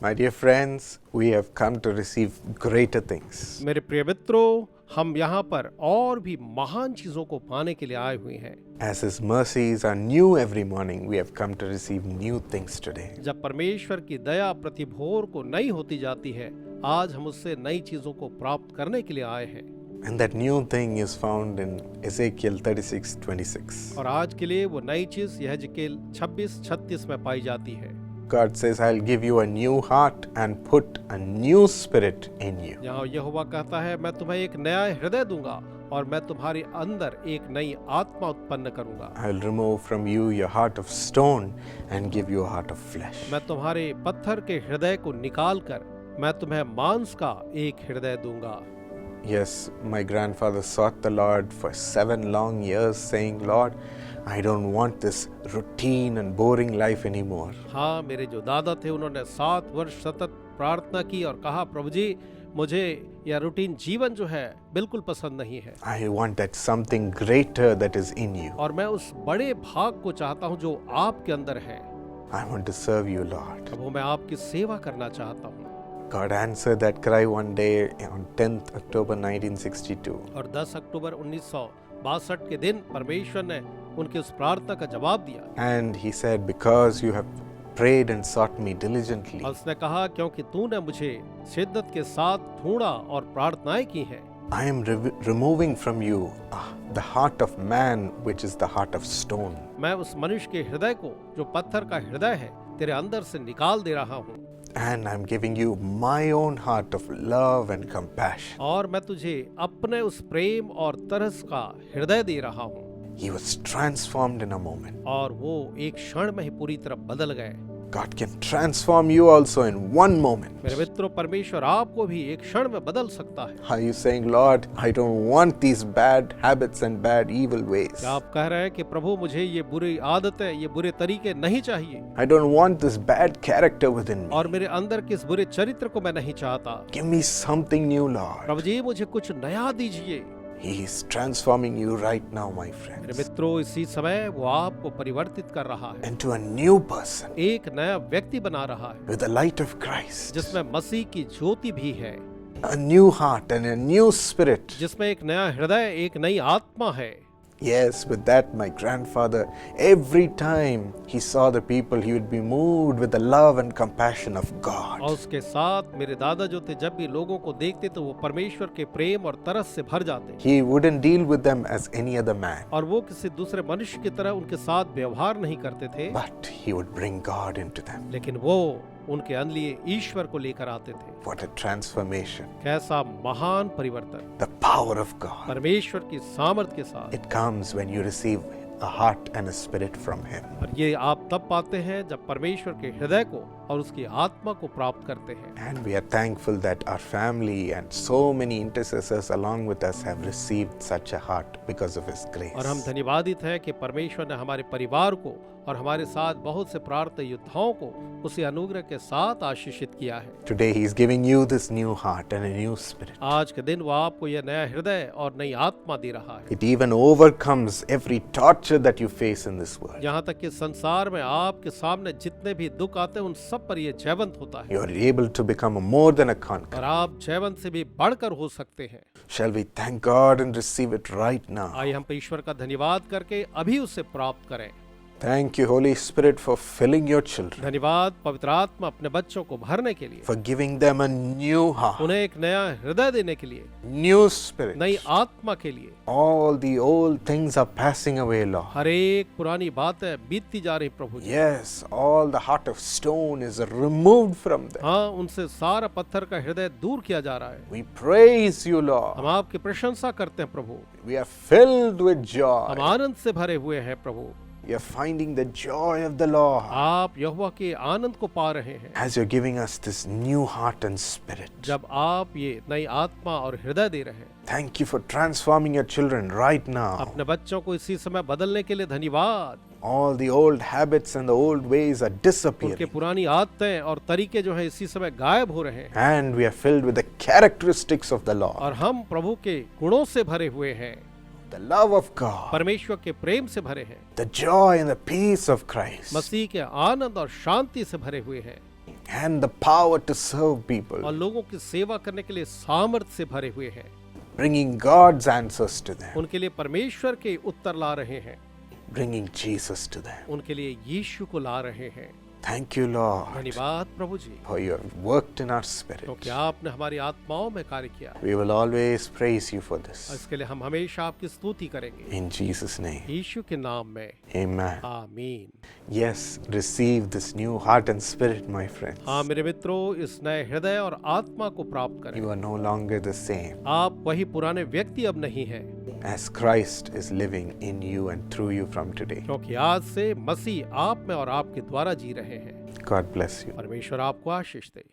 My dear friends, we have come to receive greater things. मेरे प्रिय मित्रों, हम यहाँ पर और भी महान चीजों को पाने के लिए आए हुए हैं। As His mercies are new every morning, we have come to receive new things today. जब परमेश्वर की दया प्रति भोर को नई होती जाती है, आज हम उससे नई चीजों को प्राप्त करने के लिए आए हैं। And that new thing is found in Ezekiel 36:26. और आज के लिए वो नई चीज यहेजकेल 26:36 में पाई जाती है। God says, I'll give you a new heart and put a new spirit in you. यहाँ यहोवा कहता है, मैं तुम्हें एक नया हृदय दूंगा और मैं तुम्हारे अंदर एक नई आत्मा उत्पन्न करूंगा। I'll remove from you your heart of stone and give you a heart of flesh. मैं तुम्हारे पत्थर के हृदय को निकाल कर मैं तुम्हें मांस का एक हृदय दूंगा। Yes, my grandfather sought the Lord for 7 long years, saying, Lord, I don't want this routine and boring life anymore. हाँ, मेरे जो दादा थे उन्होंने 7 वर्ष सतत प्रार्थना की और कहा, प्रभु जी, मुझे यह रूटीन जीवन जो है बिल्कुल पसंद नहीं है। I want that something greater that is in you. और मैं उस बड़े भाग को चाहता हूँ जो आपके अंदर है। I want to serve you, Lord. प्रभु, मैं आपकी सेवा करना चाहता हूँ। God answered that cry one day on 10th October 1962. और 10 अक्टूबर 1962 के दिन परमेश्वर ने उनकी उस प्रार्थना का जवाब दिया। And He said, because you have prayed and sought me diligently, और उसने कहा, क्योंकि तूने मुझे शिद्दत के साथ ढूंढा और प्रार्थनाएं की हैं, I am removing from you the heart of man, which is the heart of stone. मैं उस मनुष्य के हृदय को जो पत्थर का हृदय है तेरे अंदर से निकाल दे रहा हूँ। And I'm giving you my own heart of love and compassion. और मैं तुझे अपने उस प्रेम और तरस का हृदय दे रहा हूँ। He was transformed in a moment. और वो एक क्षण में ही पूरी तरह बदल गए। God can transform you also in one moment. मेरे मित्रों, परमेश्वर आपको भी एक क्षण में बदल सकता है। Are you saying, Lord, I don't want these bad habits and bad evil ways? क्या आप कह रहे हैं कि प्रभु, मुझे ये बुरी आदतें, ये बुरे तरीके नहीं चाहिए I don't want this bad character within me. और मेरे अंदर के इस बुरे चरित्र को मैं नहीं चाहता। Give me something new, Lord. प्रभु जी, मुझे कुछ नया दीजिए। He is transforming you right now, my मेरे friends, मित्रों, इसी समय वो आपको परिवर्तित कर रहा है, into a new person एक नया व्यक्ति बना रहा है with the light of Christ, जिसमें मसीह की ज्योति भी है, a new heart and a new spirit. जिसमें एक नया हृदय, एक नई आत्मा है। Yes, with that, my grandfather, every time he saw the people, he would be moved with the love and compassion of God. और उसके साथ मेरे दादा जो थे, जब भी लोगों को देखते तो वो परमेश्वर के प्रेम और तरस से भर जाते He wouldn't deal with them as any other man, और वो किसी दूसरे मनुष्य की तरह उनके साथ व्यवहार नहीं करते थे, but he would bring God into them. लेकिन वो उनके अंदर ईश्वर को लेकर आते थे। What a transformation. कैसा महान परिवर्तन The power of God. परमेश्वर की सामर्थ के साथ। It comes when you receive a heart and a spirit from Him. और ये आप तब पाते हैं जब परमेश्वर के हृदय को और उसकी आत्मा को प्राप्त करते हैं। And we are thankful that our family and so many intercessors along with us have received such a heart because of His grace. और हम धन्यवादित हैं कि परमेश्वर ने हमारे परिवार को और हमारे साथ बहुत से प्रार्थना योद्धाओं को उसी अनुग्रह के साथ आशीषित किया है। Today He is giving you this new heart and a new spirit. आज के दिन वो आपको यह नया हृदय और नई आत्मा दे रहा है। It even overcomes every torture that you face in this world. यहाँ तक कि संसार में आपके सामने जितने भी दुख आते हैं उन सब पर यह जयवंत होता है You are able to become more than a और conqueror. आप जयवंत से भी बढ़कर हो सकते हैं। Shall we thank God and receive it right now? आइए हम ईश्वर का धन्यवाद करके अभी उसे प्राप्त करें। Thank you, Holy Spirit, for filling your children, धन्यवाद पवित्र आत्मा अपने बच्चों को भरने के लिए, for giving them a new heart, उन्हें एक नया हृदय देने के लिए, new spirit. नई आत्मा के लिए। All the old things are passing away, Lord. हर एक पुरानी बातें बीतती जा रही प्रभु जी। Yes, all the heart of stone is removed from them. हाँ, उनसे सारा पत्थर का हृदय दूर किया जा रहा है। We praise you, Lord. हम आपकी प्रशंसा करते हैं प्रभु। We are filled with हम joy. आनंद से भरे हुए हैं प्रभु। We are finding the joy of the Lord आप यहोवा के आनंद को पा रहे हैं as you're giving us this new heart and spirit. जब आप ये नई आत्मा और हृदय दे रहे हैं। Thank you for transforming your children right now. अपने बच्चों को इसी समय बदलने के लिए धन्यवाद। All the old habits and the old ways are उनके disappearing. पुरानी आदतें और तरीके जो है इसी समय गायब हो रहे हैं And we are filled with the characteristics of the Lord. और हम प्रभु के गुणों से भरे हुए हैं, The love of God, परमेश्वर के प्रेम से भरे हैं, the joy and the peace of Christ. मसीह के आनंद और शांति से भरे हुए हैं। and the power to serve people, और लोगों की सेवा करने के लिए सामर्थ्य से भरे हुए हैं। bringing God's answers to them, उनके लिए परमेश्वर के उत्तर ला रहे हैं, bringing Jesus to them. उनके लिए यीशु को ला रहे हैं। Thank you, Lord, धन्यवाद प्रभु जी, for you have worked in our spirit. क्योंकि आपने हमारी आत्माओं में कार्य किया। We will always praise you for this. इसके लिए हम हमेशा आपकी स्तुति करेंगे, In Jesus' name, यीशु के नाम में, amen. आमीन। Yes, receive this new heart and spirit, my friends. हाँ मेरे मित्रों, इस नए हृदय और आत्मा को प्राप्त करें। You are no longer the same, आप वही पुराने व्यक्ति अब नहीं हैं, as Christ is living in you and through you from today. क्योंकि आज से मसीह आप में और आपके द्वारा जी रहे हैं। God bless you. परमेश्वर आपको आशीष दे।